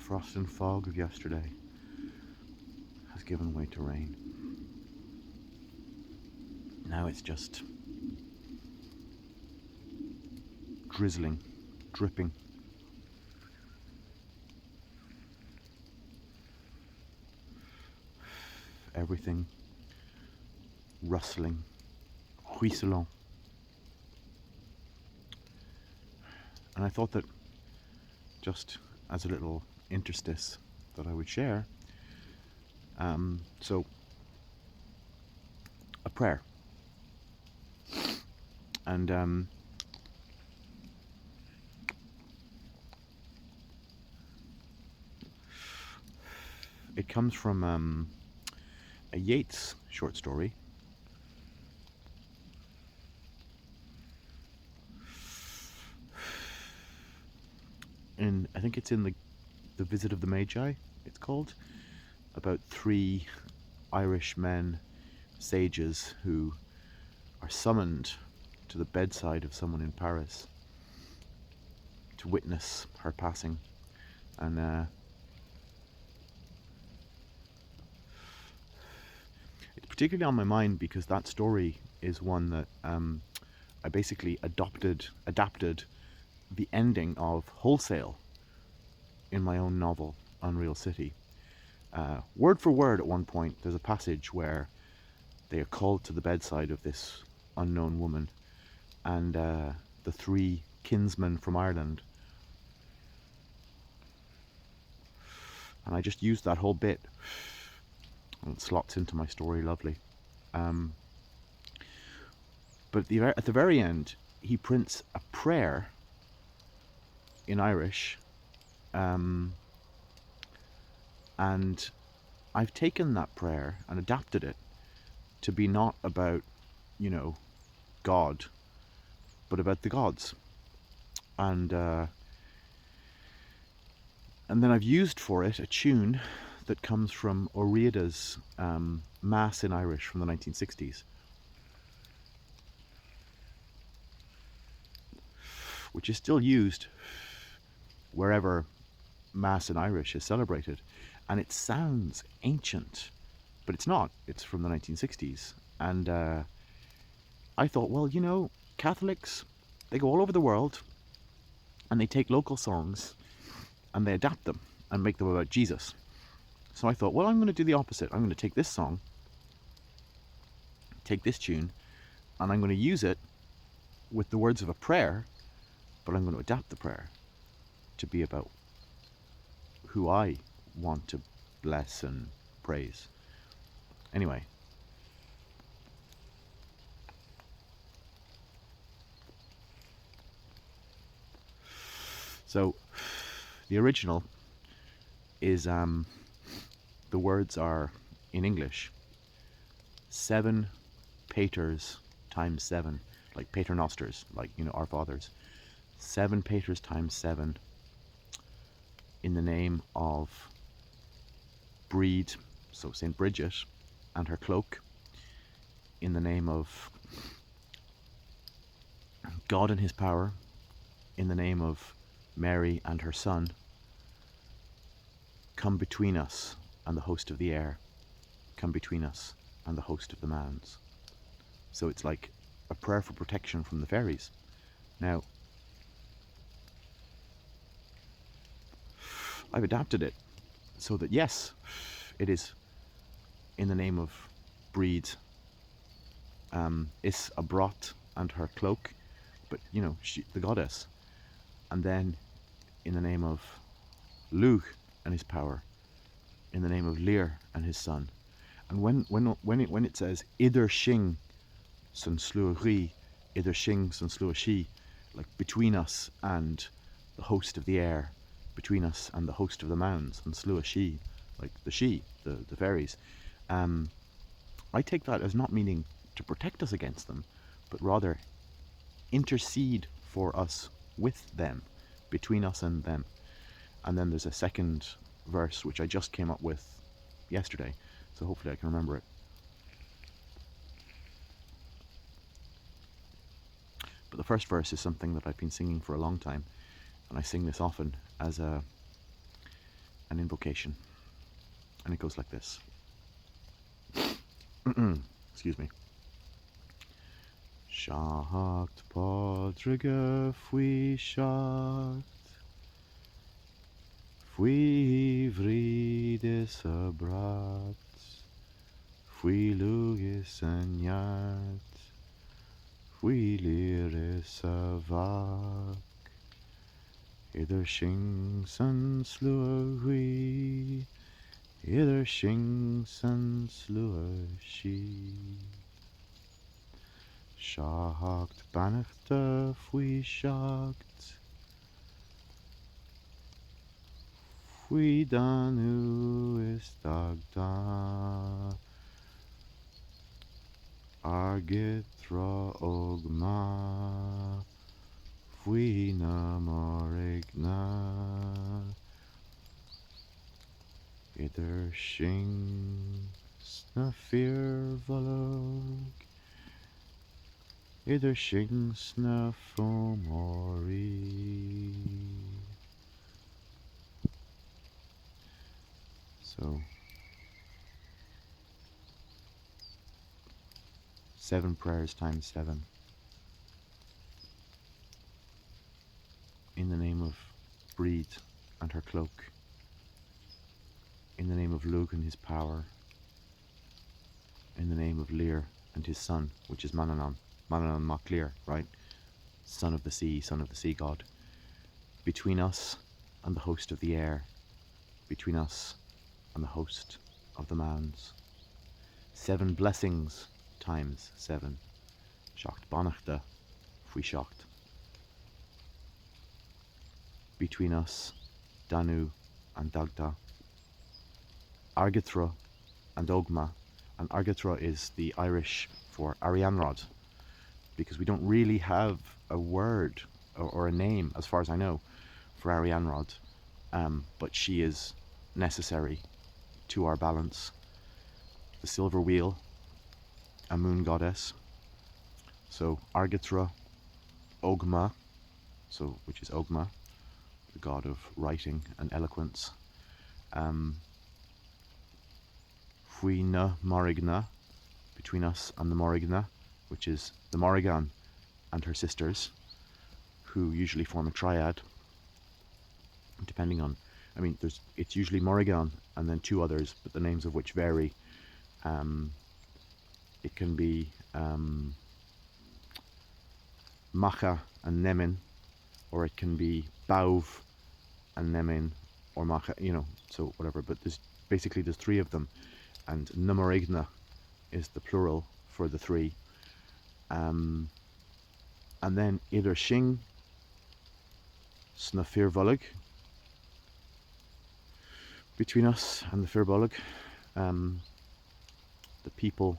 frost and fog of yesterday has given way to rain. Now it's just drizzling, dripping. Everything rustling, ruisselant. And I thought that just as a little interstice that I would share, so a prayer. And it comes from a Yeats short story. I think it's in the Visit of the Magi, it's called, about 3 Irish men, sages, who are summoned to the bedside of someone in Paris to witness her passing. And it's particularly on my mind because that story is one that I basically adapted the ending of wholesale in my own novel, Unreal City. Word for word, at one point, there's a passage where they are called to the bedside of this unknown woman, and the 3 kinsmen from Ireland. And I just used that whole bit, and it slots into my story lovely. But at the very end, he prints a prayer in Irish, and I've taken that prayer and adapted it to be not about, God, but about the gods. And then I've used for it a tune that comes from O'Riordan's Mass in Irish from the 1960s, which is still used wherever Mass in Irish is celebrated. And it sounds ancient, but it's not. It's from the 1960s. And I thought, well, Catholics, they go all over the world and they take local songs and they adapt them and make them about Jesus. So I thought, well, I'm going to do the opposite. I'm going to take this song, take this tune, and I'm going to use it with the words of a prayer, but I'm going to adapt the prayer to be about who I want to bless and praise. Anyway. So the original is, the words are in English, 7 paters times 7, like paternosters, like, our fathers. 7 paters times 7 in the name of Breed, so St. Bridget, and her cloak, in the name of God and his power, in the name of Mary and her son. Come between us and the host of the air, come between us and the host of the mounds. So it's like a prayer for protection from the fairies. Now, I've adapted it so that, yes, it is in the name of Breed, Is Abrot and her cloak, but she, the goddess, and then in the name of Luch and his power, in the name of Lear and his son. And when it says Idir Shing Sun Sluagri, Idir Shing Sun Sluashi, like between us and the host of the air, between us and the host of the mounds, and Sluashi, like the fairies, I take that as not meaning to protect us against them, but rather intercede for us with them, between us and them. And then there's a second verse which I just came up with yesterday, so hopefully I can remember it. But the first verse is something that I've been singing for a long time, and I sing this often as an invocation. And it goes like this. Excuse me. Schacht podrige fui schacht, fui vrides abrat, fui lugis en jart, fui liris avak, ider shingsen slua hui, ider shingsen slua she. Schacht bannachte fui schacht, fui danu is dagda, argithra ogma, fui na morigna, ider shing snafir volog, ider shing snafomori. So 7 prayers times 7. In the name of Breed and her cloak. In the name of Lug and his power. In the name of Lear and his son, which is Manannán. Manannán mac Lir, right? Son of the sea god. Between us and the host of the air. Between us and the host of the mounds. 7 blessings times 7. Schacht bannachte fui schacht. Between us, Danu and Dagda. Argithra and Ogma. And Argithra is the Irish for Arianrod, because we don't really have a word or a name, as far as I know, for Arianrod, but she is necessary to our balance. The silver wheel, a moon goddess. So Argithra, Ogma, which is Ogma, the god of writing and eloquence. Fuina Morigna, between us and the Morigna, which is the Morrigan and her sisters, who usually form a triad, depending on, it's usually Morrigan and then 2 others, but the names of which vary. It can be Macha and Nemin, or it can be Bauv and Nemin, or Macha, so whatever, but there's 3 of them, and Numorigna is the plural for the 3. And then either Shing Snafir Volig, between us and the Firbolg, the people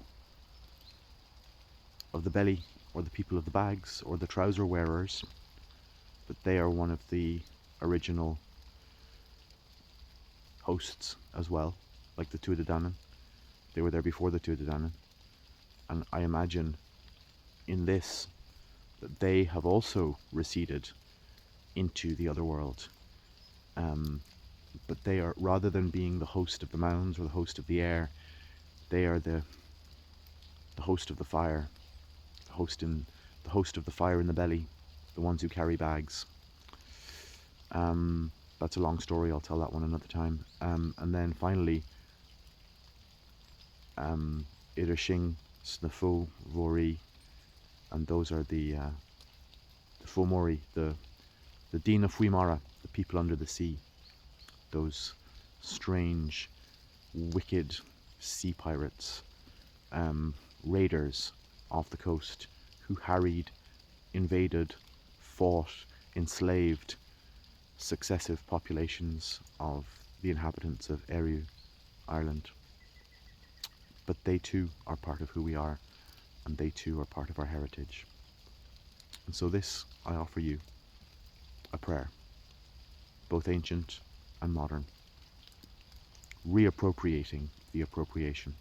of the belly, or the people of the bags, or the trouser wearers, but they are one of the original hosts as well, like the Tuatha Dé Danann. They were there before the Tuatha Dé Danann, and I imagine in this that they have also receded into the other world. But they are, rather than being the host of the mounds or the host of the air, they are the host of the fire, the host of the fire in the belly, the ones who carry bags. That's a long story, I'll tell that one another time. And then finally, Irishing, Snafo, Vori, and those are the Fomori, the Dina Fuimara, the people under the sea, those strange, wicked sea pirates, raiders off the coast, who harried, invaded, fought, enslaved successive populations of the inhabitants of Eriu, Ireland. But they too are part of who we are, and they too are part of our heritage. And so this, I offer you a prayer, both ancient and modern, reappropriating the appropriation.